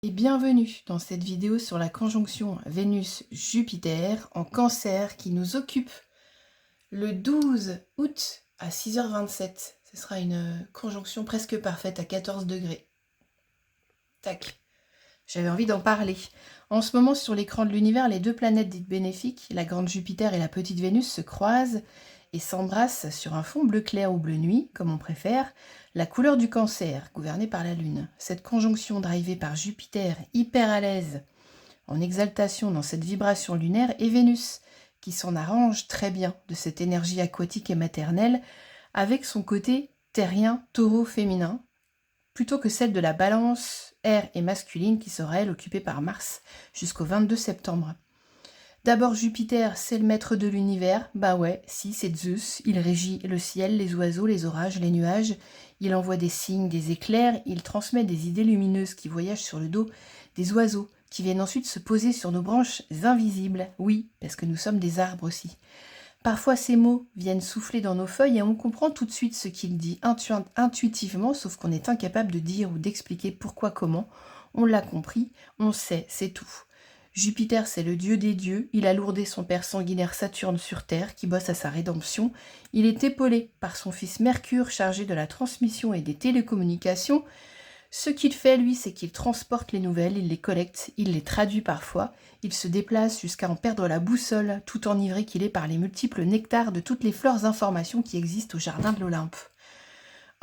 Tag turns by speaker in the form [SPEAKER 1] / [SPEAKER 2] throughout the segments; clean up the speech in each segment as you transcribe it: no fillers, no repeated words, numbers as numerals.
[SPEAKER 1] Et bienvenue dans cette vidéo sur la conjonction Vénus-Jupiter en Cancer qui nous occupe le 12 août à 6h27. Ce sera une conjonction presque parfaite à 14 degrés. Tac. J'avais envie d'en parler. En ce moment, sur l'écran de l'univers, les deux planètes dites bénéfiques, la grande Jupiter et la petite Vénus, se croisent et s'embrassent sur un fond bleu clair ou bleu nuit, comme on préfère, la couleur du Cancer, gouvernée par la Lune. Cette conjonction drivée par Jupiter, hyper à l'aise, en exaltation dans cette vibration lunaire, et Vénus, qui s'en arrange très bien de cette énergie aquatique et maternelle, avec son côté terrien, taureau féminin, plutôt que celle de la balance air et masculine qui sera elle occupée par Mars jusqu'au 22 septembre. D'abord Jupiter, c'est le maître de l'univers, bah ouais, si c'est Zeus, il régit le ciel, les oiseaux, les orages, les nuages, il envoie des signes, des éclairs, il transmet des idées lumineuses qui voyagent sur le dos des oiseaux, qui viennent ensuite se poser sur nos branches invisibles, oui, parce que nous sommes des arbres aussi. Parfois, ces mots viennent souffler dans nos feuilles et on comprend tout de suite ce qu'il dit intuitivement, sauf qu'on est incapable de dire ou d'expliquer pourquoi, comment. On l'a compris, on sait, c'est tout. Jupiter, c'est le dieu des dieux. Il a lourdé son père sanguinaire Saturne sur Terre, qui bosse à sa rédemption. Il est épaulé par son fils Mercure, chargé de la transmission et des télécommunications. Ce qu'il fait, lui, c'est qu'il transporte les nouvelles, il les collecte, il les traduit parfois, il se déplace jusqu'à en perdre la boussole, tout enivré qu'il est par les multiples nectars de toutes les fleurs informations qui existent au jardin de l'Olympe.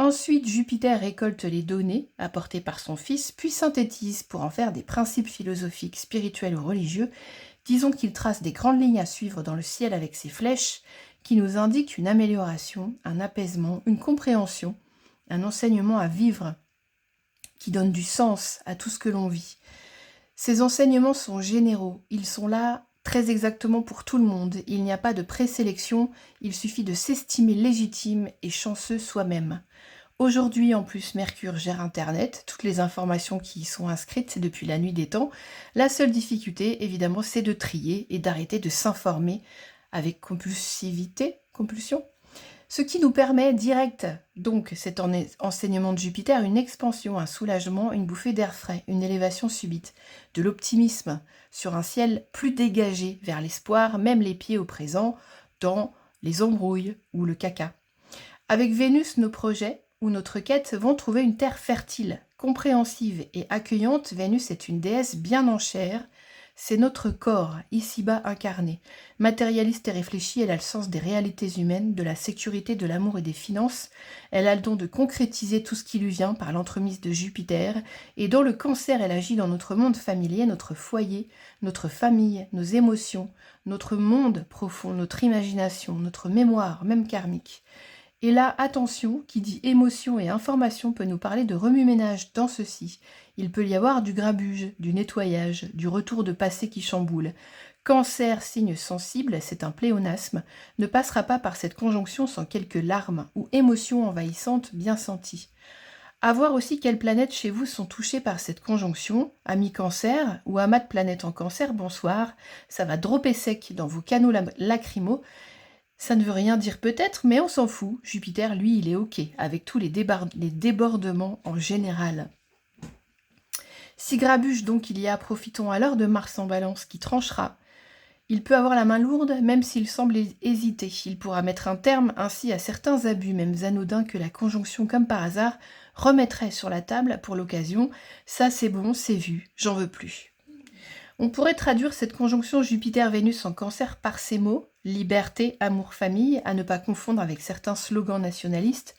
[SPEAKER 1] Ensuite, Jupiter récolte les données apportées par son fils, puis synthétise pour en faire des principes philosophiques, spirituels ou religieux. Disons qu'il trace des grandes lignes à suivre dans le ciel avec ses flèches, qui nous indiquent une amélioration, un apaisement, une compréhension, un enseignement à vivre, qui donne du sens à tout ce que l'on vit. Ces enseignements sont généraux, ils sont là très exactement pour tout le monde, il n'y a pas de présélection, il suffit de s'estimer légitime et chanceux soi-même. Aujourd'hui, en plus, Mercure gère Internet, toutes les informations qui y sont inscrites, c'est depuis la nuit des temps. La seule difficulté, évidemment, c'est de trier et d'arrêter de s'informer avec compulsion, ce qui nous permet direct, donc cet enseignement de Jupiter, une expansion, un soulagement, une bouffée d'air frais, une élévation subite, de l'optimisme sur un ciel plus dégagé vers l'espoir, même les pieds au présent, dans les embrouilles ou le caca. Avec Vénus, nos projets ou notre quête vont trouver une terre fertile, compréhensive et accueillante. Vénus est une déesse bien en chair. C'est notre corps, ici-bas incarné. Matérialiste et réfléchie, elle a le sens des réalités humaines, de la sécurité, de l'amour et des finances. Elle a le don de concrétiser tout ce qui lui vient par l'entremise de Jupiter. Et dans le Cancer, elle agit dans notre monde familier, notre foyer, notre famille, nos émotions, notre monde profond, notre imagination, notre mémoire, même karmique. Et là, attention, qui dit émotion et information peut nous parler de remue-ménage dans ceci. Il peut y avoir du grabuge, du nettoyage, du retour de passé qui chamboule. Cancer, signe sensible, c'est un pléonasme, ne passera pas par cette conjonction sans quelques larmes ou émotions envahissantes bien senties. À voir aussi quelles planètes chez vous sont touchées par cette conjonction. Amis Cancer ou amas de planètes en Cancer, bonsoir. Ça va dropper sec dans vos canaux lacrymaux. Ça ne veut rien dire peut-être, mais on s'en fout. Jupiter, lui, il est OK, avec tous les débordements en général. Si grabuge donc il y a, profitons alors de Mars en Balance qui tranchera. Il peut avoir la main lourde, même s'il semble hésiter. Il pourra mettre un terme ainsi à certains abus, même anodins, que la conjonction, comme par hasard, remettrait sur la table pour l'occasion. Ça, c'est bon, c'est vu, j'en veux plus. On pourrait traduire cette conjonction Jupiter-Vénus en Cancer par ces mots, liberté, amour, famille, à ne pas confondre avec certains slogans nationalistes.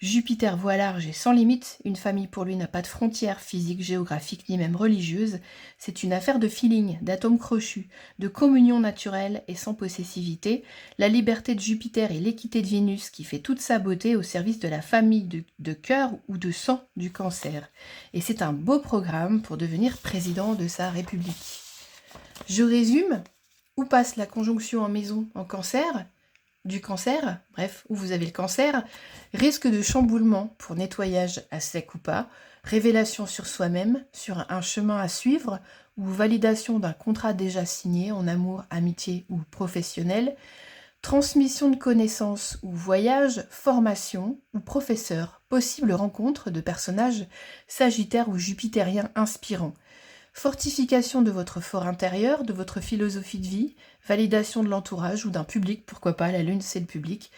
[SPEAKER 1] Jupiter voit large et sans limite, une famille pour lui n'a pas de frontières physiques, géographiques, ni même religieuses. C'est une affaire de feeling, d'atomes crochus, de communion naturelle et sans possessivité. La liberté de Jupiter et l'équité de Vénus qui fait toute sa beauté au service de la famille de cœur ou de sang du Cancer. Et c'est un beau programme pour devenir président de sa République. Je résume, où passe la conjonction en maison en Cancer ? Du Cancer, bref, où vous avez le Cancer, risque de chamboulement pour nettoyage à sec ou pas, révélation sur soi-même, sur un chemin à suivre, ou validation d'un contrat déjà signé en amour, amitié ou professionnel, transmission de connaissances ou voyage, formation ou professeur, possible rencontre de personnages sagittaires ou jupitériens inspirants. Fortification de votre fort intérieur, de votre philosophie de vie, validation de l'entourage ou d'un public, pourquoi pas, la lune c'est le public,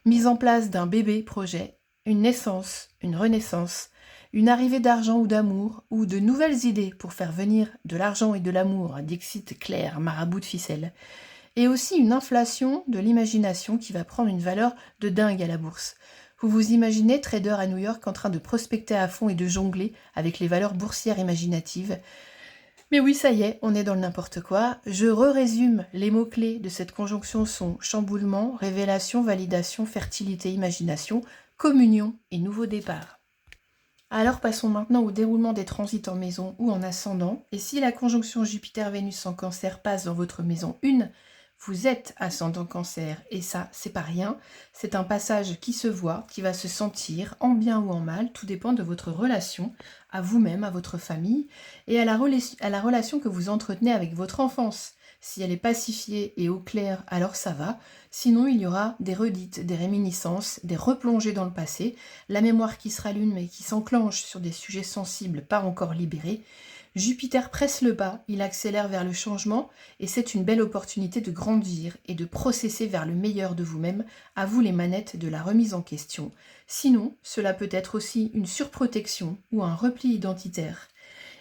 [SPEAKER 1] mise en place d'un bébé projet, une naissance, une renaissance, une arrivée d'argent ou d'amour, ou de nouvelles idées pour faire venir de l'argent et de l'amour, dixit Claire, marabout de ficelle, et aussi une inflation de l'imagination qui va prendre une valeur de dingue à la bourse. Vous vous imaginez trader à New York en train de prospecter à fond et de jongler avec les valeurs boursières imaginatives. Mais oui, ça y est, on est dans le n'importe quoi. Je résume les mots-clés de cette conjonction sont chamboulement, révélation, validation, fertilité, imagination, communion et nouveau départ. Alors passons maintenant au déroulement des transits en maison ou en ascendant. Et si la conjonction Jupiter-Vénus en Cancer passe dans votre maison 1, vous êtes ascendant Cancer, et ça, c'est pas rien. C'est un passage qui se voit, qui va se sentir, en bien ou en mal, tout dépend de votre relation à vous-même, à votre famille, et à la relation que vous entretenez avec votre enfance. Si elle est pacifiée et au clair, alors ça va. Sinon, il y aura des redites, des réminiscences, des replongées dans le passé, la mémoire qui se rallume mais qui s'enclenche sur des sujets sensibles pas encore libérés. Jupiter presse le pas, il accélère vers le changement et c'est une belle opportunité de grandir et de processer vers le meilleur de vous-même, à vous les manettes de la remise en question. Sinon, cela peut être aussi une surprotection ou un repli identitaire.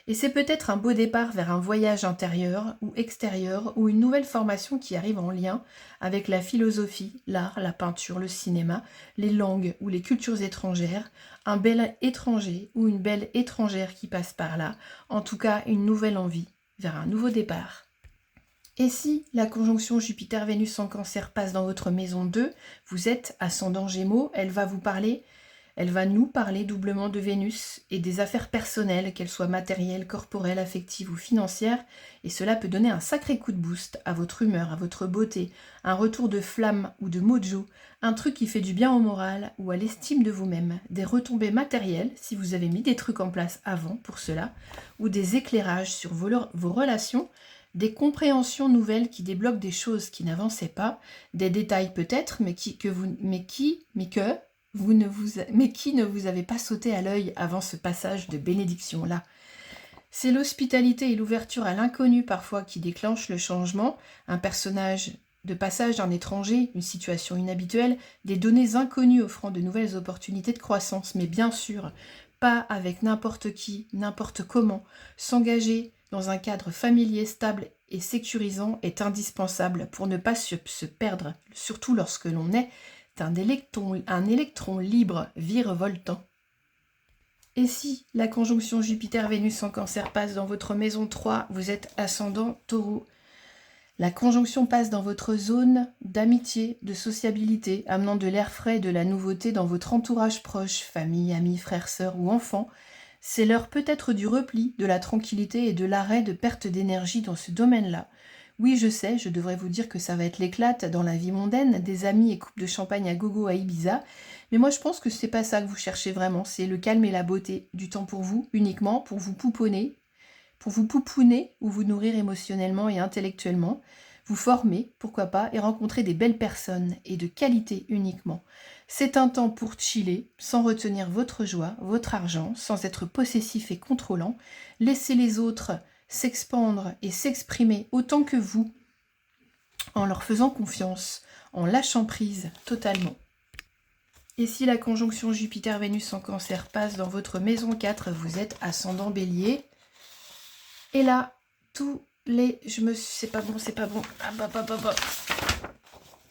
[SPEAKER 1] Et c'est peut-être un beau départ vers un voyage intérieur ou extérieur ou une nouvelle formation qui arrive en lien avec la philosophie, l'art, la peinture, le cinéma, les langues ou les cultures étrangères, un bel étranger ou une belle étrangère qui passe par là, en tout cas une nouvelle envie vers un nouveau départ. Et si la conjonction Jupiter-Vénus en Cancer passe dans votre maison 2, vous êtes ascendant Gémeaux, elle va nous parler doublement de Vénus et des affaires personnelles, qu'elles soient matérielles, corporelles, affectives ou financières, et cela peut donner un sacré coup de boost à votre humeur, à votre beauté, un retour de flamme ou de mojo, un truc qui fait du bien au moral ou à l'estime de vous-même, des retombées matérielles si vous avez mis des trucs en place avant pour cela, ou des éclairages sur vos relations, des compréhensions nouvelles qui débloquent des choses qui n'avançaient pas, des détails peut-être, mais qui ne vous avait pas sauté à l'œil avant ce passage de bénédiction-là. C'est l'hospitalité et l'ouverture à l'inconnu parfois qui déclenchent le changement, un personnage de passage d'un étranger, une situation inhabituelle, des données inconnues offrant de nouvelles opportunités de croissance, mais bien sûr, pas avec n'importe qui, n'importe comment. S'engager dans un cadre familier stable et sécurisant est indispensable pour ne pas se perdre, surtout lorsque l'on est un électron libre virevoltant. Et si la conjonction Jupiter-Vénus en Cancer passe dans votre maison 3, vous êtes ascendant Taureau. La conjonction passe dans votre zone d'amitié, de sociabilité, amenant de l'air frais et de la nouveauté dans votre entourage proche, famille, amis, frères, sœurs ou enfants. C'est l'heure peut-être du repli, de la tranquillité et de l'arrêt de perte d'énergie dans ce domaine-là. Oui, je sais, je devrais vous dire que ça va être l'éclate dans la vie mondaine, des amis et coupes de champagne à gogo à Ibiza, mais moi je pense que c'est pas ça que vous cherchez vraiment, c'est le calme et la beauté, du temps pour vous, uniquement, pour vous pouponner ou vous nourrir émotionnellement et intellectuellement, vous former, pourquoi pas, et rencontrer des belles personnes et de qualité uniquement. C'est un temps pour chiller, sans retenir votre joie, votre argent, sans être possessif et contrôlant, laisser les autres s'expandre et s'exprimer autant que vous, en leur faisant confiance, en lâchant prise totalement. Et si la conjonction Jupiter-Vénus en Cancer passe dans votre maison 4, vous êtes ascendant Bélier. Et là, c'est pas bon.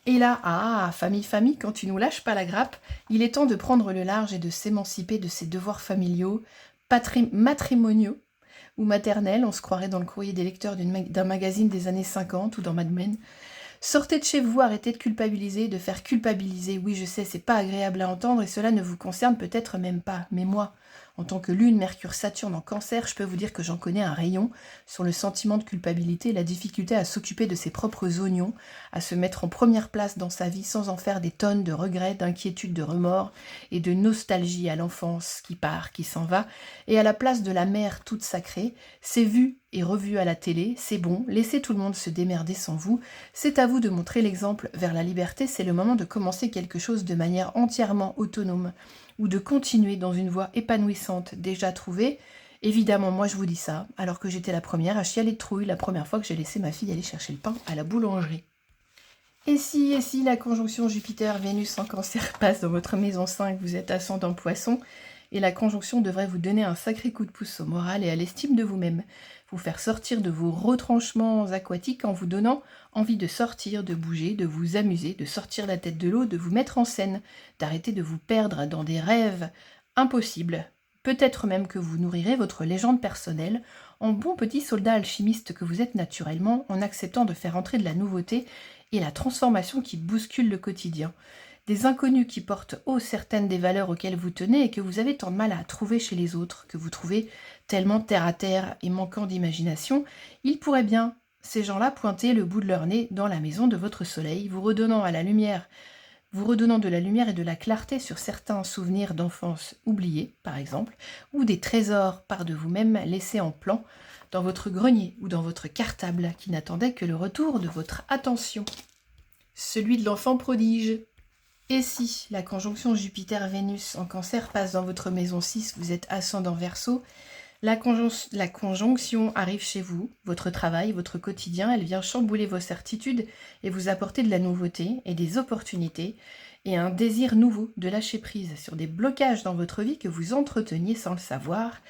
[SPEAKER 1] Et là, famille, quand tu nous lâches pas la grappe, il est temps de prendre le large et de s'émanciper de ses devoirs familiaux, matrimoniaux, ou maternelle, on se croirait dans le courrier des lecteurs d'un magazine des années 50 ou dans Mad Men. Sortez de chez vous, arrêtez de culpabiliser, de faire culpabiliser. Oui, je sais, c'est pas agréable à entendre et cela ne vous concerne peut-être même pas. Mais moi, en tant que Lune, Mercure, Saturne en Cancer, je peux vous dire que j'en connais un rayon sur le sentiment de culpabilité et la difficulté à s'occuper de ses propres oignons, à se mettre en première place dans sa vie sans en faire des tonnes de regrets, d'inquiétudes, de remords et de nostalgie à l'enfance qui part, qui s'en va. Et à la place de la mère toute sacrée, c'est vu et revu à la télé, c'est bon, laissez tout le monde se démerder sans vous. C'est à vous de montrer l'exemple vers la liberté, c'est le moment de commencer quelque chose de manière entièrement autonome ou de continuer dans une voie épanouissante déjà trouvée Évidemment, moi je vous dis ça, alors que j'étais la première à chialer de trouille la première fois que j'ai laissé ma fille aller chercher le pain à la boulangerie. Et si la conjonction Jupiter-Vénus en Cancer passe dans votre maison 5, vous êtes ascendant Poisson, et la conjonction devrait vous donner un sacré coup de pouce au moral et à l'estime de vous-même, vous faire sortir de vos retranchements aquatiques en vous donnant envie de sortir, de bouger, de vous amuser, de sortir la tête de l'eau, de vous mettre en scène, d'arrêter de vous perdre dans des rêves impossibles. Peut-être même que vous nourrirez votre légende personnelle en bon petit soldat alchimiste que vous êtes naturellement, en acceptant de faire entrer de la nouveauté et la transformation qui bouscule le quotidien. Des inconnus qui portent haut certaines des valeurs auxquelles vous tenez et que vous avez tant de mal à trouver chez les autres, que vous trouvez tellement terre à terre et manquant d'imagination, ils pourraient bien, ces gens-là, pointer le bout de leur nez dans la maison de votre soleil, vous redonnant de la lumière et de la clarté sur certains souvenirs d'enfance oubliés, par exemple, ou des trésors par de vous-même laissés en plan dans votre grenier ou dans votre cartable qui n'attendait que le retour de votre attention. Celui de l'enfant prodige. Et si la conjonction Jupiter-Vénus en Cancer passe dans votre maison 6, vous êtes ascendant Verseau, la conjonction arrive chez vous, votre travail, votre quotidien, elle vient chambouler vos certitudes et vous apporter de la nouveauté et des opportunités et un désir nouveau de lâcher prise sur des blocages dans votre vie que vous entreteniez sans le savoir.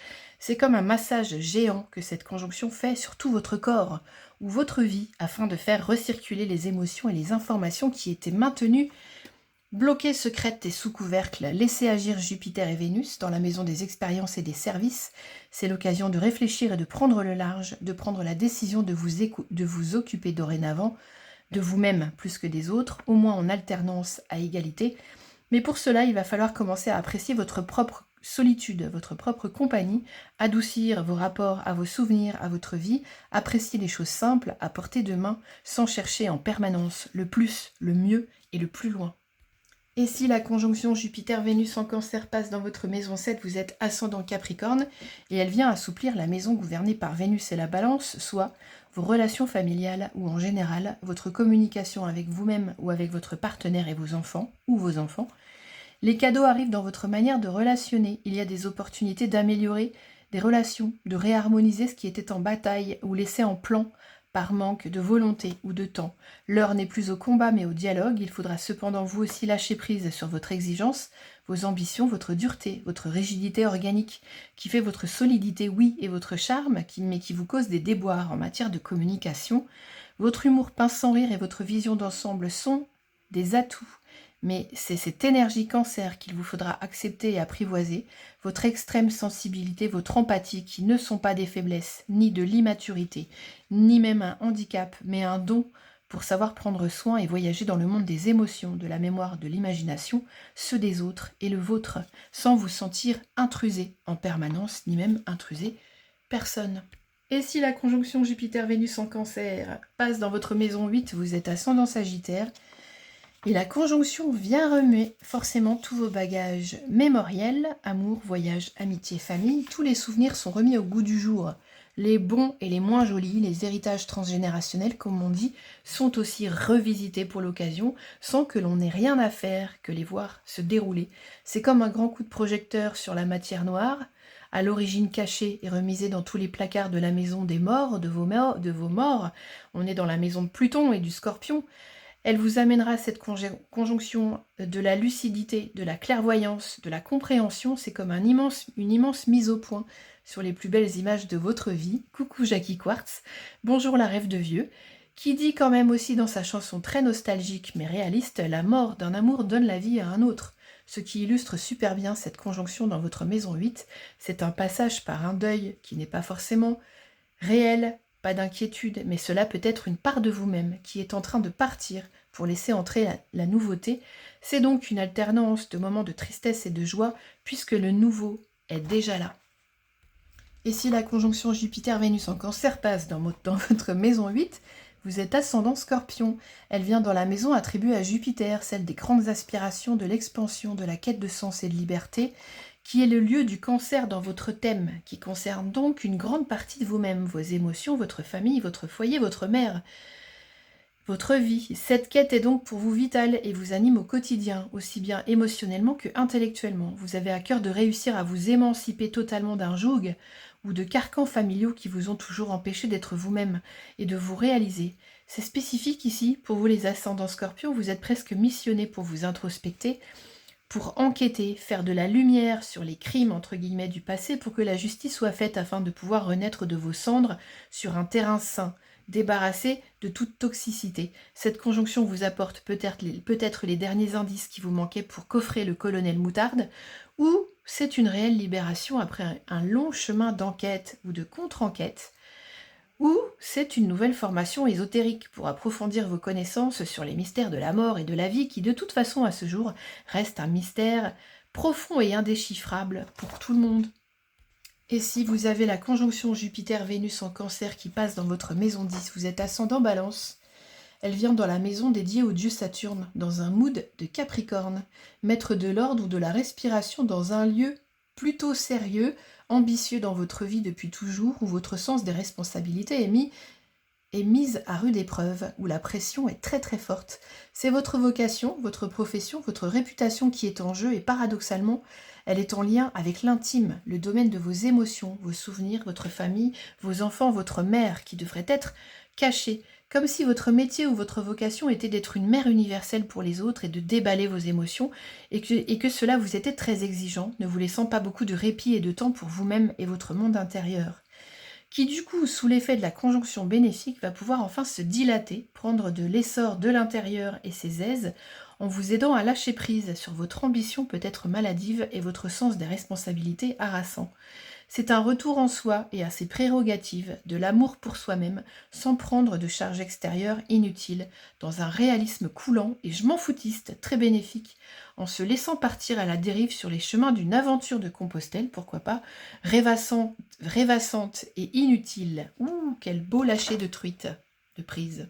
[SPEAKER 1] C'est comme un massage géant que cette conjonction fait sur tout votre corps ou votre vie afin de faire recirculer les émotions et les informations qui étaient maintenues bloquées, secrètes et sous couvercle. Laissez agir Jupiter et Vénus dans la maison des expériences et des services. C'est l'occasion de réfléchir et de prendre le large, de prendre la décision de vous occuper dorénavant de vous-même plus que des autres, au moins en alternance à égalité. Mais pour cela, il va falloir commencer à apprécier votre propre solitude, votre propre compagnie, adoucir vos rapports à vos souvenirs, à votre vie, apprécier les choses simples à portée de main, sans chercher en permanence le plus, le mieux et le plus loin. Et si la conjonction Jupiter-Vénus en Cancer passe dans votre maison 7, vous êtes ascendant Capricorne, et elle vient assouplir la maison gouvernée par Vénus et la Balance, soit vos relations familiales ou en général votre communication avec vous-même ou avec votre partenaire et vos enfants, ou vos enfants. Les cadeaux arrivent dans votre manière de relationner, il y a des opportunités d'améliorer des relations, de réharmoniser ce qui était en bataille ou laissé en plan, par manque de volonté ou de temps. L'heure n'est plus au combat mais au dialogue, il faudra cependant vous aussi lâcher prise sur votre exigence, vos ambitions, votre dureté, votre rigidité organique, qui fait votre solidité, oui, et votre charme, mais qui vous cause des déboires en matière de communication. Votre humour pince sans rire et votre vision d'ensemble sont des atouts. Mais c'est cette énergie cancer qu'il vous faudra accepter et apprivoiser, votre extrême sensibilité, votre empathie, qui ne sont pas des faiblesses, ni de l'immaturité, ni même un handicap, mais un don pour savoir prendre soin et voyager dans le monde des émotions, de la mémoire, de l'imagination, ceux des autres et le vôtre, sans vous sentir intrusé en permanence, ni même intruser personne. Et si la conjonction Jupiter-Vénus en Cancer passe dans votre maison 8, vous êtes ascendant Sagittaire, et la conjonction vient remuer forcément tous vos bagages mémoriels, amour, voyage, amitié, famille. Tous les souvenirs sont remis au goût du jour. Les bons et les moins jolis, les héritages transgénérationnels, comme on dit, sont aussi revisités pour l'occasion, sans que l'on ait rien à faire que les voir se dérouler. C'est comme un grand coup de projecteur sur la matière noire, à l'origine cachée et remisée dans tous les placards de la maison des morts, de vos morts. On est dans la maison de Pluton et du Scorpion. Elle vous amènera cette conjonction de la lucidité, de la clairvoyance, de la compréhension. C'est comme une immense mise au point sur les plus belles images de votre vie. Coucou Jackie Quartz, bonjour la rêve de vieux, qui dit quand même aussi dans sa chanson très nostalgique mais réaliste, la mort d'un amour donne la vie à un autre. Ce qui illustre super bien cette conjonction dans votre maison 8, c'est un passage par un deuil qui n'est pas forcément réel, pas d'inquiétude, mais cela peut être une part de vous-même qui est en train de partir pour laisser entrer la nouveauté. C'est donc une alternance de moments de tristesse et de joie, puisque le nouveau est déjà là. Et si la conjonction Jupiter-Vénus en Cancer passe dans votre maison 8, vous êtes ascendant Scorpion. Elle vient dans la maison attribuée à Jupiter, celle des grandes aspirations, de l'expansion, de la quête de sens et de liberté, qui est le lieu du cancer dans votre thème, qui concerne donc une grande partie de vous-même, vos émotions, votre famille, votre foyer, votre mère, votre vie. Cette quête est donc pour vous vitale et vous anime au quotidien, aussi bien émotionnellement que intellectuellement. Vous avez à cœur de réussir à vous émanciper totalement d'un joug ou de carcans familiaux qui vous ont toujours empêché d'être vous-même et de vous réaliser. C'est spécifique ici, pour vous les ascendants Scorpions, vous êtes presque missionnés pour vous introspecter, pour enquêter, faire de la lumière sur les crimes entre guillemets du passé pour que la justice soit faite afin de pouvoir renaître de vos cendres sur un terrain sain, débarrassé de toute toxicité. Cette conjonction vous apporte peut-être les derniers indices qui vous manquaient pour coffrer le colonel Moutarde, ou c'est une réelle libération après un long chemin d'enquête ou de contre-enquête, ou c'est une nouvelle formation ésotérique pour approfondir vos connaissances sur les mystères de la mort et de la vie qui, de toute façon, à ce jour, reste un mystère profond et indéchiffrable pour tout le monde. Et si vous avez la conjonction Jupiter-Vénus en Cancer qui passe dans votre maison 10, vous êtes ascendant Balance, elle vient dans la maison dédiée au dieu Saturne, dans un mood de Capricorne, mettre de l'ordre ou de la respiration dans un lieu plutôt sérieux, ambitieux dans votre vie depuis toujours, où votre sens des responsabilités est mise à rude épreuve, où la pression est très très forte. C'est votre vocation, votre profession, votre réputation qui est en jeu, et paradoxalement, elle est en lien avec l'intime, le domaine de vos émotions, vos souvenirs, votre famille, vos enfants, votre mère, qui devrait être cachée, comme si votre métier ou votre vocation était d'être une mère universelle pour les autres et de déballer vos émotions, et que cela vous était très exigeant, ne vous laissant pas beaucoup de répit et de temps pour vous-même et votre monde intérieur, qui du coup, sous l'effet de la conjonction bénéfique, va pouvoir enfin se dilater, prendre de l'essor de l'intérieur et ses aises, en vous aidant à lâcher prise sur votre ambition peut-être maladive et votre sens des responsabilités harassant. C'est un retour en soi et à ses prérogatives, de l'amour pour soi-même, sans prendre de charge extérieure inutile, dans un réalisme coulant et je m'en foutiste, très bénéfique, en se laissant partir à la dérive sur les chemins d'une aventure de Compostelle, pourquoi pas, rêvassante et inutile. Ouh, quel beau lâcher de truite, de prise.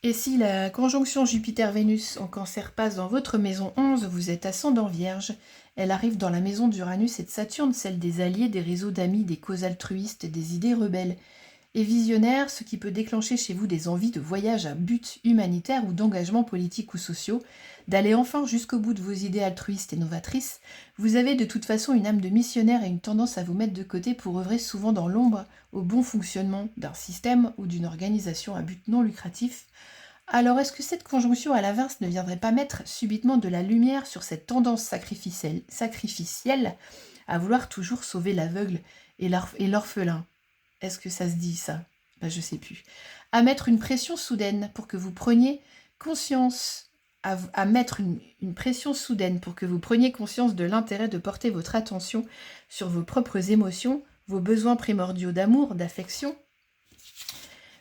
[SPEAKER 1] Et si la conjonction Jupiter-Vénus en Cancer passe dans votre maison 11, vous êtes ascendant Vierge, elle arrive dans la maison d'Uranus et de Saturne, celle des alliés, des réseaux d'amis, des causes altruistes, des idées rebelles et visionnaires, ce qui peut déclencher chez vous des envies de voyage à but humanitaire ou d'engagement politique ou sociaux, d'aller enfin jusqu'au bout de vos idées altruistes et novatrices. Vous avez de toute façon une âme de missionnaire et une tendance à vous mettre de côté pour œuvrer souvent dans l'ombre au bon fonctionnement d'un système ou d'une organisation à but non lucratif. Alors est-ce que cette conjonction à l'inverse ne viendrait pas mettre subitement de la lumière sur cette tendance sacrificielle à vouloir toujours sauver l'aveugle et l'orphelin? Est-ce que ça se dit ça? Je sais plus. À mettre une pression soudaine pour que vous preniez conscience, à mettre une pression soudaine pour que vous preniez conscience de l'intérêt de porter votre attention sur vos propres émotions, vos besoins primordiaux d'amour, d'affection,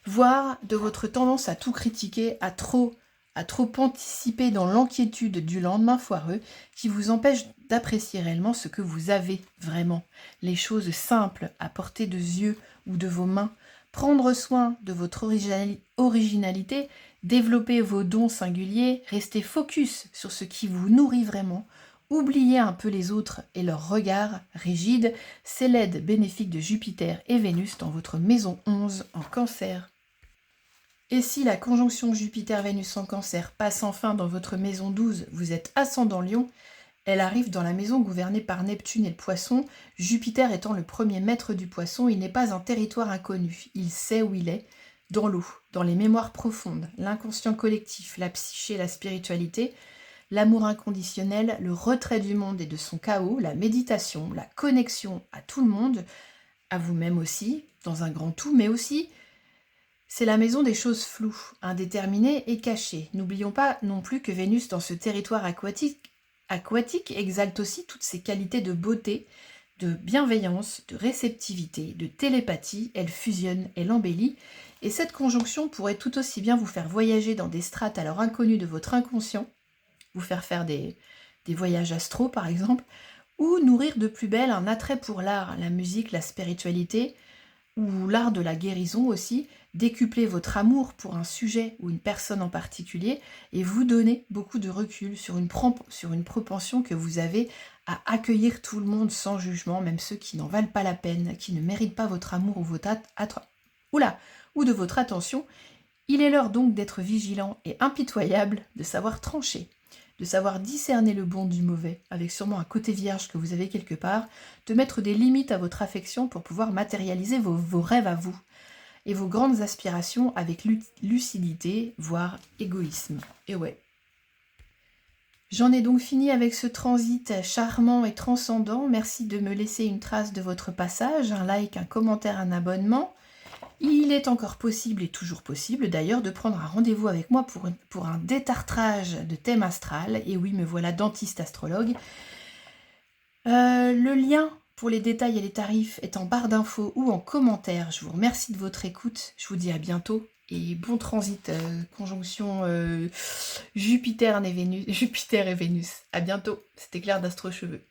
[SPEAKER 1] voire de votre tendance à tout critiquer, à trop anticiper dans l'inquiétude du lendemain foireux qui vous empêche d'apprécier réellement ce que vous avez vraiment, les choses simples à portée de yeux ou de vos mains, prendre soin de votre originalité, développer vos dons singuliers, rester focus sur ce qui vous nourrit vraiment, oublier un peu les autres et leur regard rigide, c'est l'aide bénéfique de Jupiter et Vénus dans votre maison 11 en Cancer. Et si la conjonction Jupiter-Vénus en Cancer passe enfin dans votre maison 12, vous êtes ascendant Lion, elle arrive dans la maison gouvernée par Neptune et le Poisson. Jupiter étant le premier maître du Poisson, il n'est pas un territoire inconnu, il sait où il est, dans l'eau, dans les mémoires profondes, l'inconscient collectif, la psyché, la spiritualité, l'amour inconditionnel, le retrait du monde et de son chaos, la méditation, la connexion à tout le monde, à vous-même aussi, dans un grand tout, mais aussi c'est la maison des choses floues, indéterminées et cachées. N'oublions pas non plus que Vénus, dans ce territoire aquatique exalte aussi toutes ses qualités de beauté, de bienveillance, de réceptivité, de télépathie. Elle fusionne, elle embellit. Et cette conjonction pourrait tout aussi bien vous faire voyager dans des strates alors inconnues de votre inconscient, vous faire des voyages astraux par exemple, ou nourrir de plus belle un attrait pour l'art, la musique, la spiritualité, ou l'art de la guérison aussi, décupler votre amour pour un sujet ou une personne en particulier et vous donner beaucoup de recul sur une propension que vous avez à accueillir tout le monde sans jugement, même ceux qui n'en valent pas la peine, qui ne méritent pas votre amour ou de votre attention. Il est l'heure donc d'être vigilant et impitoyable, de savoir trancher. de savoir discerner le bon du mauvais, avec sûrement un côté vierge que vous avez quelque part, de mettre des limites à votre affection pour pouvoir matérialiser vos rêves à vous et vos grandes aspirations avec lucidité, voire égoïsme. Et ouais. J'en ai donc fini avec ce transit charmant et transcendant. Merci de me laisser une trace de votre passage, un like, un commentaire, un abonnement. Il est encore possible, et toujours possible d'ailleurs, de prendre un rendez-vous avec moi pour un détartrage de thème astral. Et oui, me voilà dentiste astrologue. Le lien pour les détails et les tarifs est en barre d'infos ou en commentaire. Je vous remercie de votre écoute. Je vous dis à bientôt. Et bon transit, conjonction Jupiter et Vénus. À bientôt. C'était Claire d'Astro Cheveux.